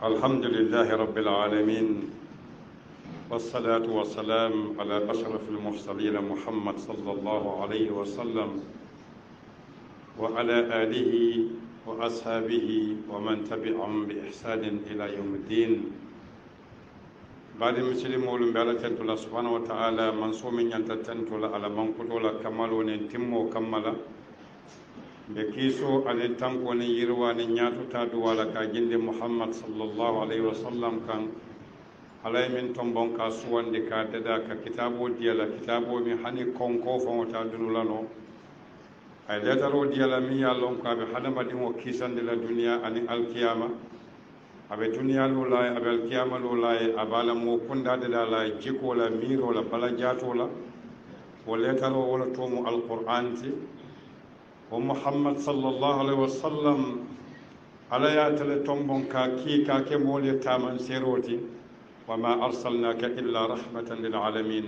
الحمد لله رب العالمين والصلاة والسلام على أشرف المرسلين محمد صلى الله عليه وسلم وعلى آله وأصحابه ومن تبعهم بإحسان إلى يوم الدين. بعد مسلم ولم بلتن الله سبحانه وتعالى منصوم ينتتن على من قتل كمال ونتمو كملا بكيسو أن تنقون يروان نياتو تادو على كاجند محمد صلى الله عليه وسلم كان على من تنبون كاسوان دي كاتدا ككتابو ديالا كتابو من حني كونكو فمتادن لنو أي لترو ديالا ميا لون كابي حدما دي وكيسان دي الدنيا أن القيامة أبي دنيا لولاي أبي القيامة لولاي أبالا مو كندا دي لا جيكو لا ميرو لا بلاجاتو لا ولترو ولا تومو القرآن تي ومحمد صلى الله عليه وسلم على ياتل تومبون كاكي كاكي مولي تامن سيروتي وما أرسلناك إلا رحمة للعالمين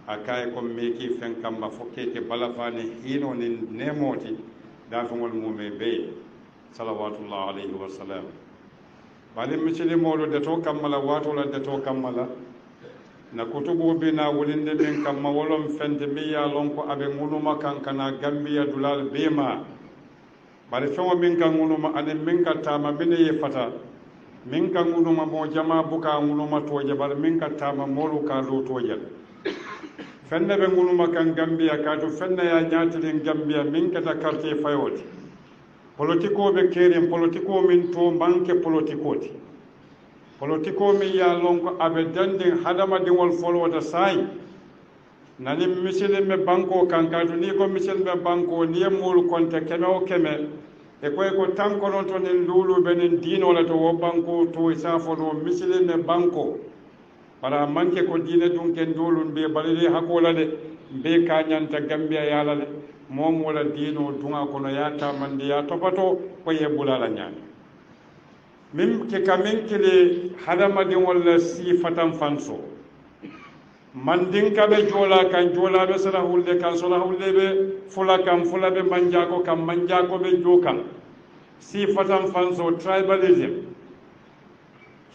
أكايكم ميكي فين كما فكيكي بلفاني هينو نيموتي دافن المومي بي صلوات الله عليه وسلم بعد مثل مولو دتو كمالا واتولا دتو كمالا na kutubu bina wulinde min kamma wolom fende miya lonko abe ngunuma kan kana Gambia dulal bema bari fewo min kan ngunuma ane min ka tama mine ye fata min kan ngunuma mo jama buka ngunuma toje bari min ka tama molu ka do toje fenne be ngunuma kan Gambia ka to fenne ya nyaatilen Gambia min ka ta quartier fayoti politiko be kerim politiko min to banke politikoti politiko mi ya lonko abe dandin hadama dingol folwata sai nani misile me banko kankatu ni ko misile me banko ni mulu konte keme o keme e ko tanko non to nen lulu benen dino la to wo banko to isa fono misile me banko para manke ko dine dun ken dolun be balide hakola de be kanyanta Gambia yala de mom wala dino dunga kono ya tamandi ya topato ko yebulala nyani min ke kamin kile hadamadin wala sifatan fanso mandin kabe jola kan jola be sala hulde kan sala hulde be fula kan fula be manjako kan manjako be jokan sifatan fanso tribalism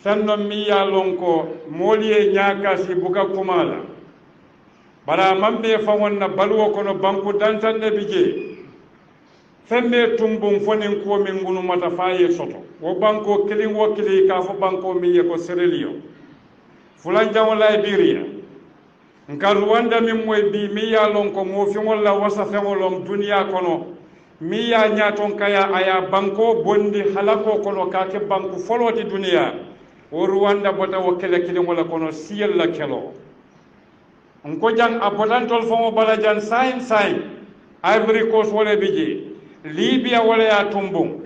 sanno mi ya lonko moliye nyaaka si buka kumala bara mambe fa wonna balwo kono banku dantan ne bije fembe tumbum fonin ko min ngunu mata faye soto wo banko kilin wo kili ka fo banko mi ye ko Sierra fulan jaw Liberia nka Rwanda min moy bi mi ya lon ko mo fi wala wasa fewolom dunia kono mi ya nyaton kaya aya banko bondi halako kono ka ke banku foloti dunia wo Rwanda bota wo kele kilin wala kono siyel la kelo nko jang abodantol fo bala jan sain Ivory Coast wala biji Libya wala ya tumbum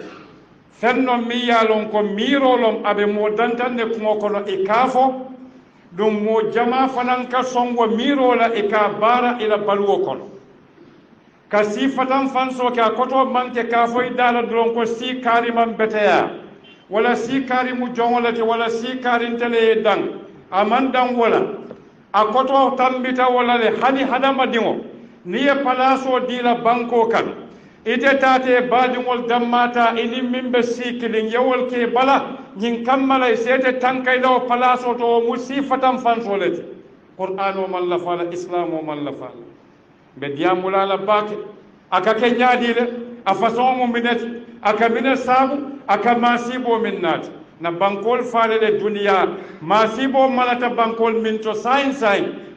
fenno mi yalon ko mirolom abe mo dantande ko kono e kafo dum mo jama fanan ka songo mirola e ka bara ila balwo kono ka sifatan fanso ka koto manke kafo idala don ko si kariman beteya wala si karimu jongolate wala si karintele dan amandan wala a koto tambita wala le hani hadama dingo niye palaso dila banko kan ite tate badingol dammata ini mimbe sikilin yawol ke bala nyin kammala sete tankay law palaso to musifatan fansoleti qur'an o man la fala islam o man la fala be diamula la bake aka ke nyaadile a façon mo minati aka min sabu aka masibo minnati na bankol faale le dunia masibo malata bankol min to sain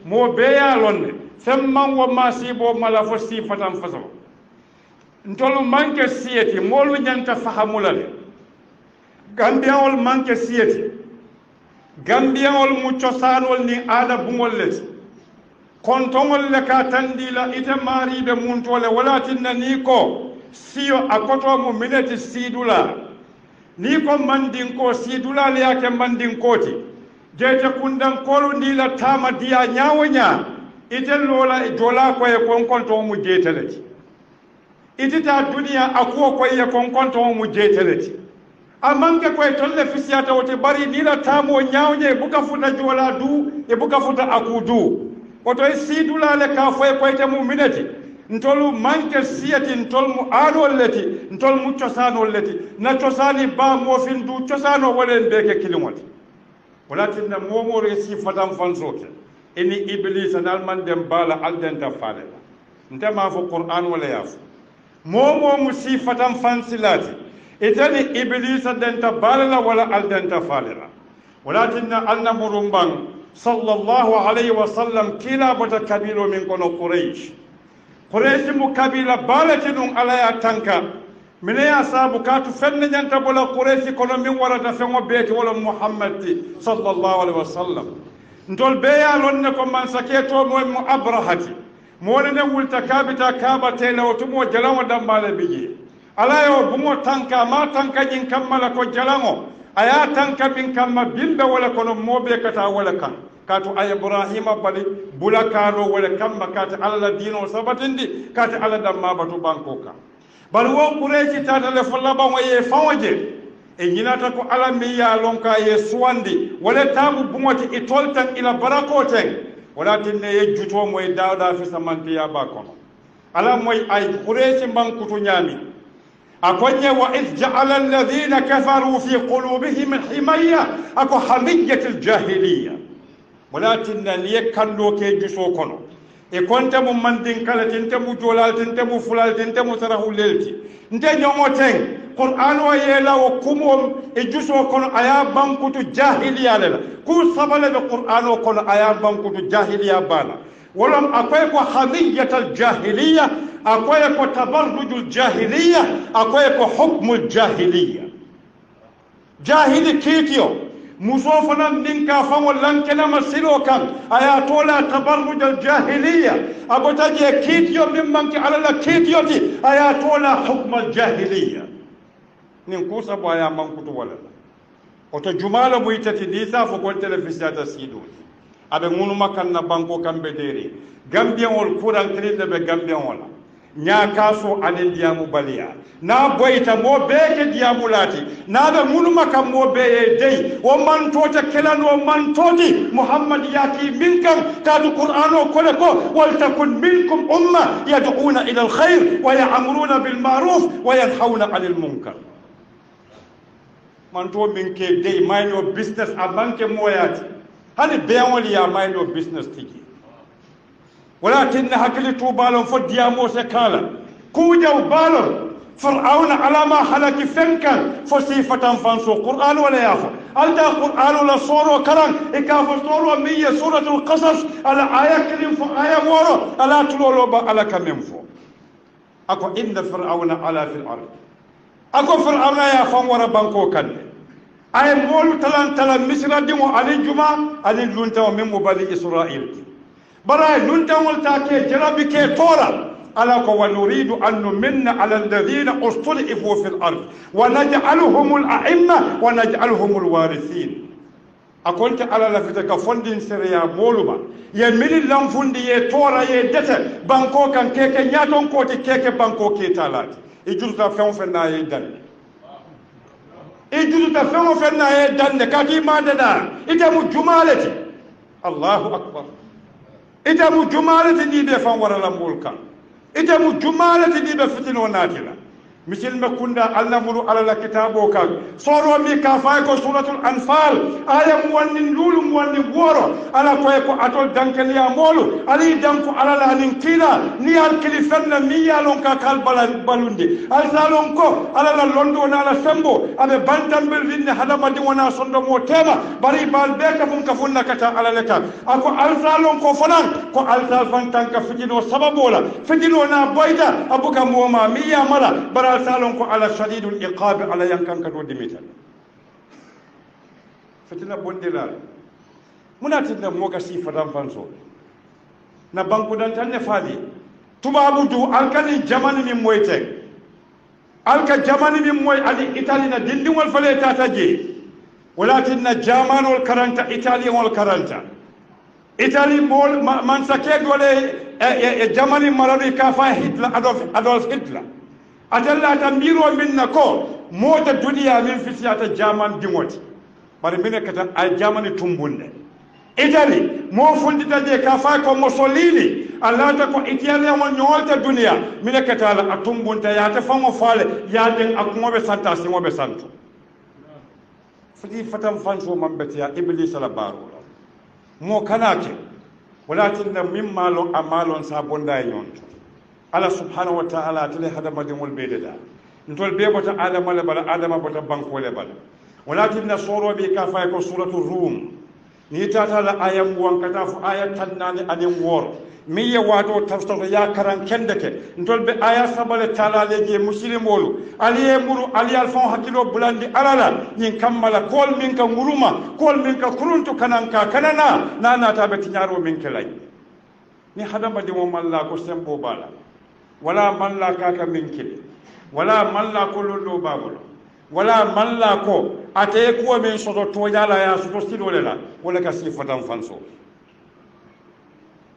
mo beya lonne femman wo masibo mala fo sifatan façon ntolu manke siyeti molu nyanta fahamulale gambiaol manke siyeti gambiaol mu cosanol ni ada bungol leti kontongol le ka tandila ite maribe muntole walatinna ni ko siyo akoto mu mineti sidula ni ko mandin ko sidula le yake mandin koti jeje kundan kolu ndila tama dia nyawonya ite lola e jola ko e konkonto mu jeteleti itita dunia akuo ko ye konkonto mu jeteleti amanke ko tolle fisiyata wote bari nila tamo nyawnye buka futa jola du e buka futa akudu oto sidula le ka fo ko ite mu minati ntolu manke siyati ntol mu aadol leti ntol mu cosaanol leti na cosaani ba moofin du cosaano wolen beke kilimoti walatinna momoro si fatam fansoke ini iblisa nal man dem bala aldenta falela ntema fo qur'an wala yaf momo mu si fatam fansilati itani iblisa denta bala wala aldenta falela walatinna annamurumbang sallallahu alayhi wa sallam kila bata kabilo min kono quraish mu kabila balati ɗum alaya tanka mine ya sabu katu fenne ñanta bola quraysi kono min warata feŋo beeti wala muhammad ti sallallahu alaihi wasallam ntol be ya lonne ko man saketo mo mu abrahati mo ne wulta kabita kaba tele o tumo jalango dambale biji alayo bumo tanka ma tanka jin kammala ko jalango aya tanka bin kamma bimbe wala kono mobe kata wala kan katu ay ibrahima bali bulakaro wala kamma kata alla dino sabatindi kata alla damma batu banko ka bal wo qurayshi tata le falla ba waye fawaje e ñinata ko ala mi ya lonka ye suwandi wala tabu bumoti e toltan ila barakoten wala tinne ye juto moy dawda fi samanti ya ba kono ala moy ay qurayshi bankutu ñami akonye wa iz ja'ala alladhina kafaru fi qulubihim himayya ako hamiyatul jahiliyya wala tinna liye kando ke juso kono e konte mu mandin kala tinte mu jolal tinte mu fulal tinte mu sarahu lelti nte ñomoten qur'an o yela o kumom e juso kono aya bankutu jahiliya lela ku sabale be qur'an o kono aya bankutu jahiliya bala wolom akoy ko hamiyatul jahiliya akoy ko tabarrujul jahiliya akoy ko hukmul jahiliya jahili kitiyo muso fana min ka fango lankenama silo kan aya tola tabarruj al jahiliya abota je kitiyo min manki alala kitiyo ti aya tola hukm al jahiliya nin kusa bo aya mankutu wala oto jumala bo itati disa fo ko telefisata sido abe ngunu makan na banko kambe deri gambien wol kural trinde be gambien wala ñakaso anen diyamu baliya na boyta mo beeke diyamu laati naɓe munuma kam mo beye dey o mantota kelano mantoti muhammad yaki min kam kaadu qur'an o kole ko waltakun minkum umma yad'una ila alkhayr wa ya'muruna bilmaruf wa yanhawna anil munkar manto min ke dey mayno business a manque moyati hani beewol ya mayno business tigi ولكن هكذا توبالون فديا موسى كالا كوجو بالون فرعون على ما حلك فنكا فصيفة فانسو قرآن ولا يافا ألتا قرآن ولا صورو كران إكافو صورو مية سورة القصص على آية كريم فو آية مورو على تلولو با على كمين فو أكو إن فرعون على في الأرض أكو فرعون يافا ورا بانكو كان أي مولو تلان مصر ديمو علي جمعة علي لونتا ومن مبالي إسرائيل براي ننتمل تاكي جربي كي تورا ألا ونريد أن نمن على الذين استضعفوا في الأرض ونجعلهم الأئمة ونجعلهم الوارثين أكنت على لفتك فندين سريا مولما يملي لنفندي تورا يدت بانكو كان كيكي نياتون كوتي كيكي بانكو كي تالات إجوزتا فيون فنا يدن إجوزتا فيون فنا يدن كاتي ما دنا إجامو جمالتي الله أكبر ita mu jumalati ni be fan warala mulka ita mu jumalati ni be fitino natila misil me kunda alla mulu ala kitabo kan soro mi ka fay ko suratul anfal aya mu wonni lulu mu wonni woro ala ko atol dankel ya molu ali danko ala la nin kila ni al kilifanna mi ya lon ka kal balundi al salon ko ala la londo na la sembo abe bantam bel vinne hadama di wona sondo mo tema bari bal be ka fun ka funna kata ala leka ako al salon ko fanan ko al sal fan tanka fitino sababola fitino na boyda abuka moma mi ya mala bara salon ko ala shadidul iqab ala yankan ka do dimital fitina bondilal munatinda moga sifatam fanso na banku dan tan ne faali tubabu du alkani jamani min moyte alka jamani min moy ali italy na dindi wal fale tata je walakin na jamanol karanta italy wal karanta italy mol man sake dole e jamani maradi ka fa hitler adolf hitler atalla tambiro minna ko mota duniya min fitiyata jaman dimoti bari mine kata ay jamani tumbunde Italy mo fundita je ka fa ko Mussolini Allah ta ko itiyale mo nyolta dunia mine katala atumbunta ya ta fango fale ya den akumobe santa simobe santo fadi fatam fanso mambetia iblis la baro mo kanake walakin da mimma lo amalon sabonda nyonto Allah subhanahu wa ta'ala tele hada madimul bededa ntol bebota adama le bala adama bota banko le bala walakin na soro bi ka fa ko suratul rum ni tata la ayam wankata fu ayat tannani anin wor mi ye wato tafsir ya karan kendeke ntol be aya sabale tala leje muslimolu aliye muru ali alfon hakilo bulandi alala nyin kammala kol min ka muruma kol min ka kuruntu kananka kanana nana ta be tinyaro min kelay ni hadama di mo malla ko sembo bala wala malla kaka min kile wala malla ko londo babulo wala malla ko ate ko men soto toyala ya soto silole la wala ka sifatan fanso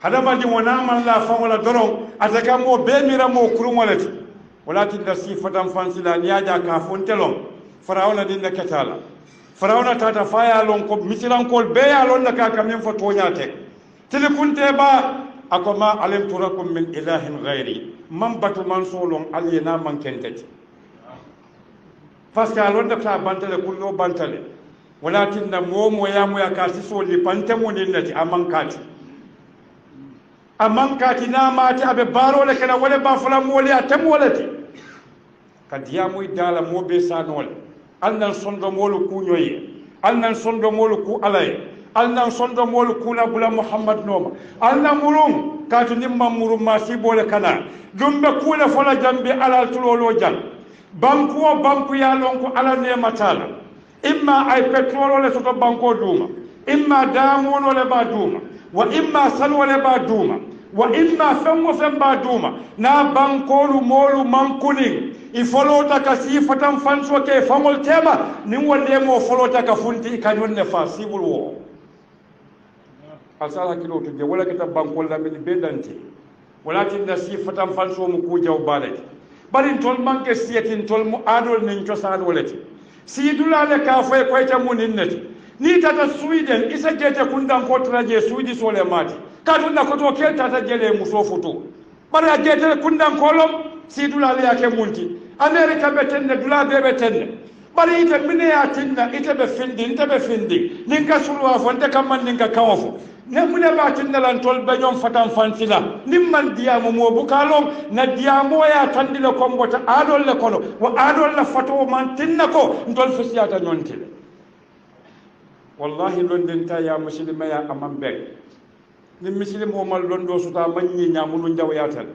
hadama di wona malla fa wala doron ataka mo be mira mo kurumolati wala tinda sifatan fansila niaja ka fontelon farawna din nakatala farawna tata faya lon ko misilan kol be ya lon naka kamen fo toñate telekunte ba akoma alim turakum min ilahin ghairi man batu man solon aliyena man kentati parce que alon da ta bantale kullo bantale walakin na momo ya mo ya kasi so li pantamo ni nati amankati na mati abe baro le kana wala ba fala mo le atam walati kadiya muy dala mo be sanol annan sondo molu ku nyoye annan sondo molu ku alay annan sondo molu ku na bula muhammad noma annan murum katu nimma murum ma si bole kana dumbe kula fala jambe alal tulolo jang banku ya lon ko ala ne matala imma ay petrol le soto banko duma imma damono le ba duma wa imma salwa le ba duma wa imma fammo fam ba duma na bankolu molu mankuni i folota ka sifatan fanso ke famol tema nin wonde mo folota ka funti kanyun ne fa sibul wo asala kilo to je wala kita bankol la min bedanti walakin na sifatan fanso mu ku jaw balati bari tol manke siyatin tol mu adol nin cosaan walati sidula le ka fay koyta munin nati ni tata Sweden isa jete kundan ko traje Sweden sole mati kadunda ko to ke tata jele muso foto bari a jete kundan kolom sidula le yake munti America betenne dula bebe tenne bari ite mine ya tinna ite be findi ninka sulwa fonte kamman ninka kawfo ne mune ba tinna lan tol be ñom fatan fansila nimman diamu mo bukalon na diamo ya tandile kombota adol le kono wa adol la fato man tinna ko ndol fisiyata ñontile wallahi londenta ya muslima ya amam bek ni muslimo mal londo suta manni ñamulu njawyatal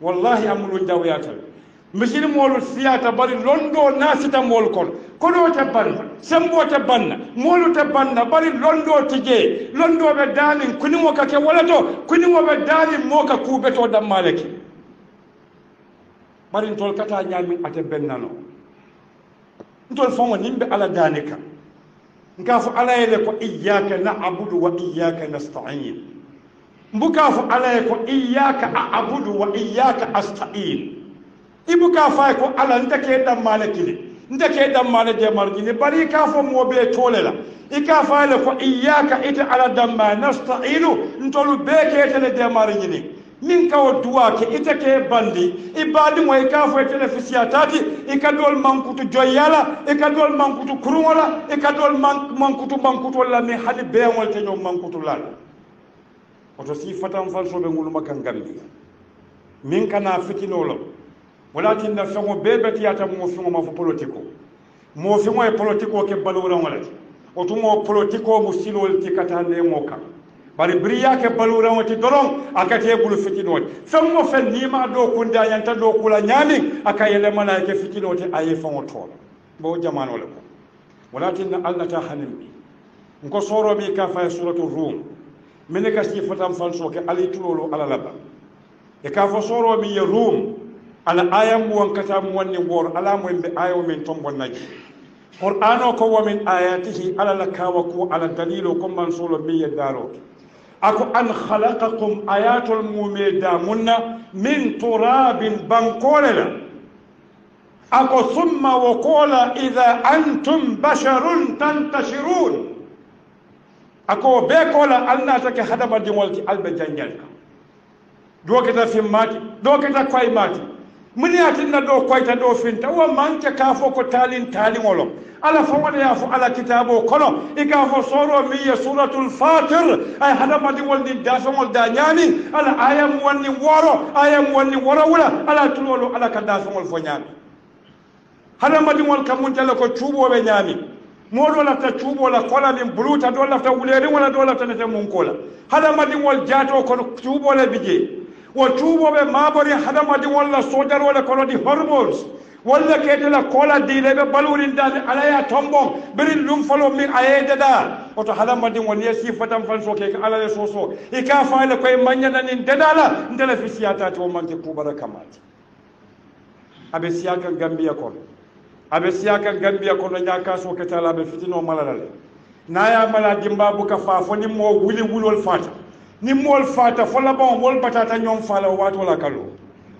wallahi amulu njawyatal misilimoolu siyata bari londo nasita moolu kono te banna sembo te banna moolu te banna bari londo tije londo ɓe daanin kunimo kake wala to kunimo ɓe daanin mo ka kuuɓeto dammale ki bari ntol kata ñamin ate bennano ntol fongo nimɓe ala daani ka nka fo alayele ko iyaka naabudu wa iyaka nastain mbuka fo alaye ko iyaka aabudu wa iyaka astain ibuka fay ko ala ndeke dammale kili ndeke dammale de marjini bari ka fo mo be tolela ika faale ko iyyaka ita ala damma nasta'inu ntolu be ke tele de marjini min ka o duwa ke ita ke bandi ibadi mo ika fo tele fisiyatati ikadol mankutu joyala ikadol mankutu kurungola ikadol mankutu bankutu la mi hadi be ngol te nyom mankutu la oto sifatan falso be nguluma kan gambi min kana fitinolo walakin na fengo bebeti yata mo fengo ma fo politiko mo fengo e politiko ke balura ngolati o tumo politiko mo silol ti katande mo kan bari briya ke balura ngoti doron akate bulu fitinoti fengo fen nima do kunda yanta do kula nyami akayele malaike fitinoti aye fengo to bo jamano le ko walakin Allah ta hanimi ngo soro bi ka fa suratul rum min ka sifatam falso ke ali tulolo ala laba e ka fo soro mi ya rum ala ayam wankata mu wonni wor ala mo be ayo min tombon naji qur'ano ko wa min ayatihi ala lakawa ko ala dalilo ko man solo mi yadaro ako an khalaqakum ayatul mumida munna min turabin bankolela ako thumma wa qala idha antum basharun tantashirun ako be kola alnata ke hadama dimolti albe janjalka do keta fimmati do keta koymati muni atinna do koyta do finta wa manke ka fo ko talin wolo ala fa wala ya fo ala kitabo kono e ka fo soro mi ya suratul fatir ay hadama dimol din dafamol da nyami ala ayam wonni woro wala ala tulolo ala ka dafamol fo nyami hadama dimol kamun tala ko tubo be nyami modo la ta tubo la kola min buluta do la ta wuleri wala do la ta nete mun kola hadama dimol jato ko tubo le bije wo tubo be mabori hadama dimol la sodar wala kono di hormones walla kete la kola di le be balurin dal ala ya tombo birin lum folo min ayede da oto hadama dimol ne sifatam fan so ke ala le soso e ka faale koy manyana nin dedala ndela fi siyata to manke kubara kamati abe siyaka gambia kono abe siyaka gambia kono nyaka so ke tala be fitino malalale naya mala dimba buka fa fo ni mo wuli wulol fata ni mol fata fo la bon wol batata nyom fala wato la kalo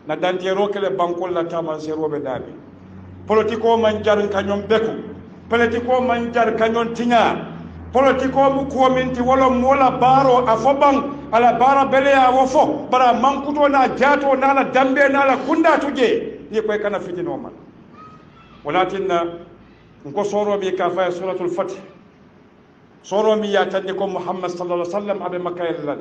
na dantero kele bankol la taman sero be dabi politiko man jar kanyom beku politiko man jar kanyon tinya politiko bu ko minti wala mola baro afoban ala bara bele ya wofo bara mankuto na jato na la dambe na la kunda tuje ni koy kana fitino man walakinna nko soro bi ka fa suratul fath soro mi ya tande ko muhammad sallallahu alaihi wasallam abe makayel la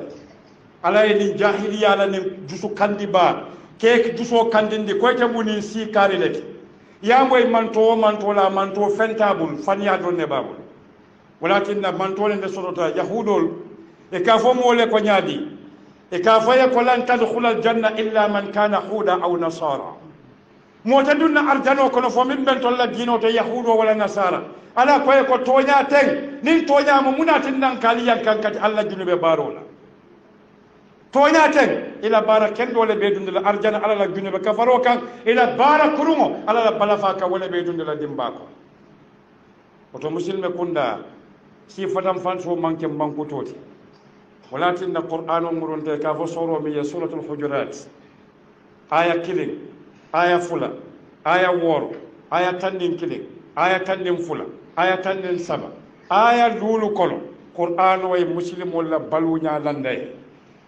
ala ni jahiliya la ni jusu kandiba kek juso kandindi ko te buni si kare lek ya moy manto la manto fentabul fanya don ne babul walakinna manto le sorota yahudol e ka fo mo le ko nyaadi e ka fa ya ko lan tadkhul al janna illa man kana huda aw nasara mota dunna arjano kono fo min ben tolla dino to yahudo wala nasara ala koye ko toña ten nin toñama munatin nan kaliyan kankati allah junube barola toña ten ila bara kendole be dundela arjana ala la junube kafaro kan ila bara kurumo ala la balafa ka wala be dundela dimbako oto musilme kunda si fatam fanso manke banku toti walakin na qur'anu muronte ka fo soro mi ya suratul hujurat aya killing aya fula aya woro aya tandin killing aya tandin fula aya tandin saba aya lulu kono qur'an way muslim wala balunya landay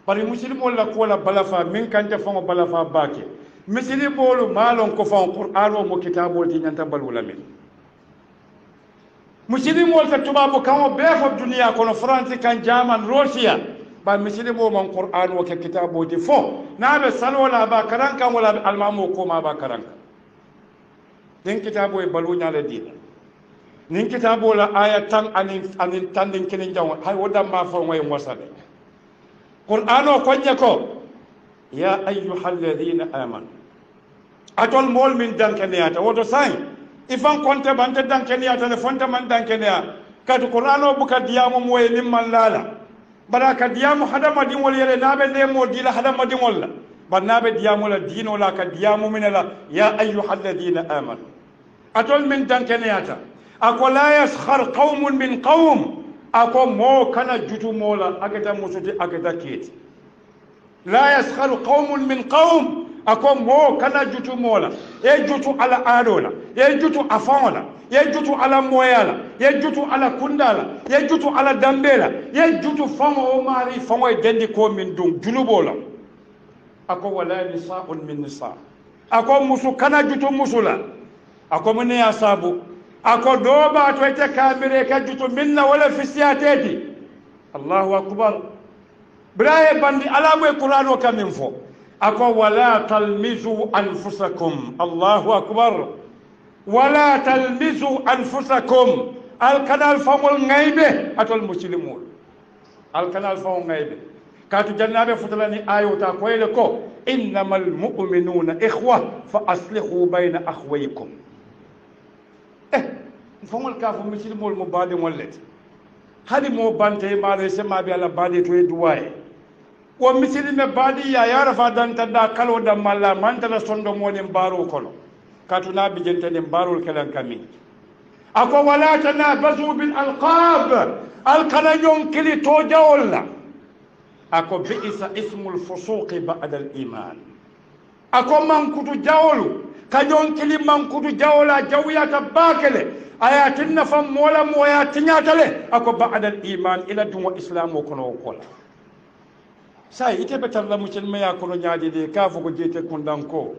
bari muslim wala ko la balafa min kante fo balafa bake misili bolu malon ko fo qur'an mo kitabo ti nyanta balula min muslim wala tubabu kan be fo dunya kono france kan jaman russia ba misilimo man qur'an wa ke kitabo ti fo nabe salwala ba karanka wala almamu ko ma ba karanka den kitabo e balunya la dina nin kitabo la aya tan anin tan din kinin jaw hay woda ma fo ngoy wasade qur'an o konye ko ya ayyuhal ladina amanu atol mol min dankeniyata woto sai ifan konte bante dankeniyata le fonta man dankeniya kadu qur'an o buka diamo moy nim man lala baraka diamu hadama dimol yele nabe nemo dila hadama dimol la barnabe diamu la dino la ka diamu minala ya ayyuhal ladina amanu atol min dankeniyata ako la yaskhar qaumun min qaum ako mo kana jutu mola agata musuti agata kiti la yaskhar qaumun min qaum ako mo kana jutu mola e jutu ala adola e jutu afaola ye jutu ala moyala ye jutu ala kundala ye jutu ala dambela ye jutu fango o mari fango e dendi ko min dum junubola ako wala nisa'un min nisa ako musu kana jutu musula ako mun ya sabu ako doba to ite kamire ka jutu minna wala fisiyateti allahu akbar braye bandi ala moy qur'ano kamin fo ako wala talmizu anfusakum allahu akbar wala talmizu anfusakum alkanal famol ngaybe atol muslimul alkanal famol ngaybe katu jannabe futalani ayota koyle ko innamal mu'minuna ikhwa fa aslihu bayna akhwaykum famol ka fo muslimul mo bade mollet hadi mo bante mare sema be ala bade to eduwaye wo muslime badi ya yarafa dan tadda kalo da malla mantala sondo monen baro kono katuna bijente den barul kelan kami ako wala tanabazu bil alqab alkana yonkili to jawla ako bi'sa ismul fusuq ba'da al iman ako man kutu jawlu kanyon kili man kutu jawla jawyata bakele ayatinna fam mola moya tinyatale ako ba'da al iman ila dun wa islamu kono kola sai ite betalla mucin ya kono nyaadi de ka fugo jete kundanko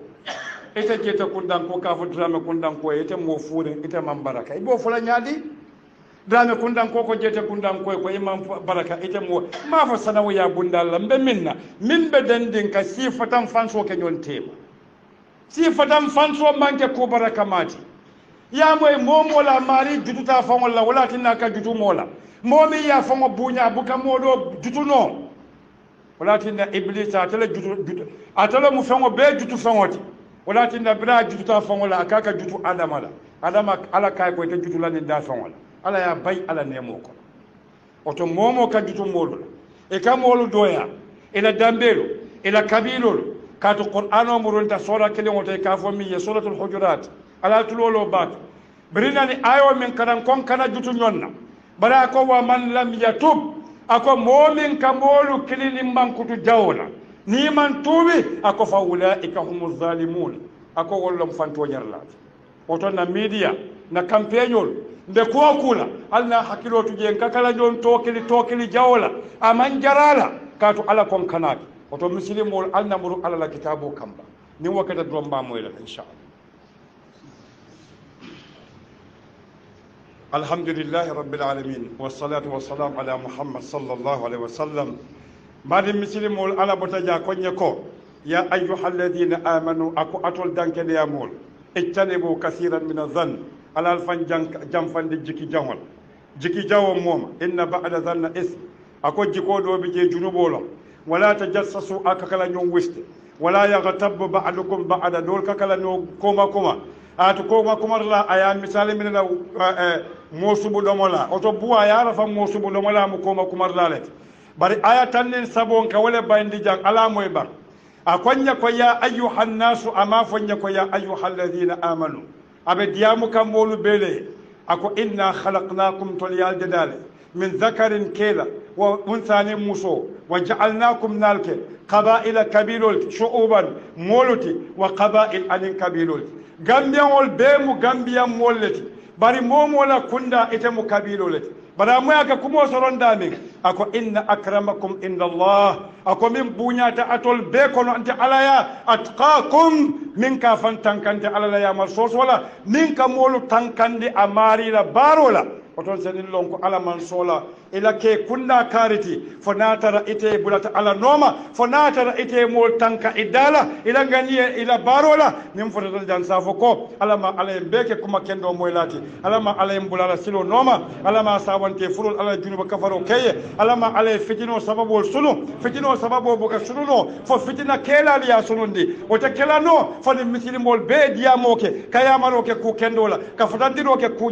ite jete kundanko ka fu drame kundanko ite mo fuure ite man baraka ibo fula nyaadi drame kundanko ko jete kundanko ko imam baraka ite mo ma fa sanawo ya bundalla mbe minna min be dendin ka sifatan fanso ke nyon tema sifatan fanso manke ko baraka mati ya moy momo la mari jututa fangol la wala tinna ka jutu mola momi ya fango bunya buka modo jutuno wala tinna iblisa atala jutu atala mu fango be jutu fangoti wala tinna bra jututa fangol la akaka jutu adama ala kay ko te jutu la ni da fangol ala ya bay ala nemo ko oto momo ka jutu modo e ka molu doya ila dambelo ila kabilolo kaatu qur'ano murunta sura kele ngote ka fo mi suratul hujurat ala tulolo bat brinani ayo min kanan kon kana jutu nyonna bara ko wa man lam yatub ako momin kamolu kilini mankutu jawla ni man tubi ako fa ulaika humuz zalimun ako wollom fanto nyarlat oto na media na campaignol nde ko kula alna hakilo tuje kakala jon tokili jawla aman jarala kaatu ala kon kanaki oto muslimol alna muru ala la kitabo kamba ni wakata domba moyla inshallah alhamdulillahi rabbil alamin wassalatu wassalamu ala muhammad sallallahu alaihi wasallam madi muslimol ala botaja konye ko ya ayyuhalladhina amanu aku atol dankede ya mol ittanibu kaseeran min adh-dhann ala alfan jamfande jiki jawo moma inna ba'da dhanna ism ako jiko do bi je junubolo wala tajassasu akakala nyon wiste wala yaghtab ba'dukum ba'da dol kakala no koma atu koma la aya misali min la mosubu domola oto buwa ya rafa mosubu domola mu koma la let bari aya tannen sabon ka wala bandi jang ala moy bar akonya ko ya ayyuhan nasu ama fonya ko ya ayyuhal ladina amanu abe diamu kam molu bele ako inna khalaqnakum tuliyal jadale min dhakarin kela wa unsani muso wa ja'alnakum nalke qaba'ila kabilul shu'uban moluti wa qaba'il anin kabilul gambiyan be mu gambiyan molleti bari momola kunda ite mu kabiloleti bara moya ka kumo soronda min ako inna akramakum indallah ako min bunyata atol be kono ante alaya atqakum min ka fan tankante alala ya mal sos wala min ka molu tankande amari la barola oton senin lonko ala man sola ila ke kunda kariti fo natara ite bulata ala noma fo natara ite mol tanka idala ila ganiye ila barola nim fo tan jan safo ko ala ma ala beke kuma kendo moylati ala ma ala bulala silo noma ala ma sawante furul ala junuba kafaro keye ala ma ala fitino sababu sunu fitino sababu boka sununo fo fitina kela liya sunundi o ta kela no fo ni misilimol be diamoke kayamaro ke ku kendola ka fotandiro ke ku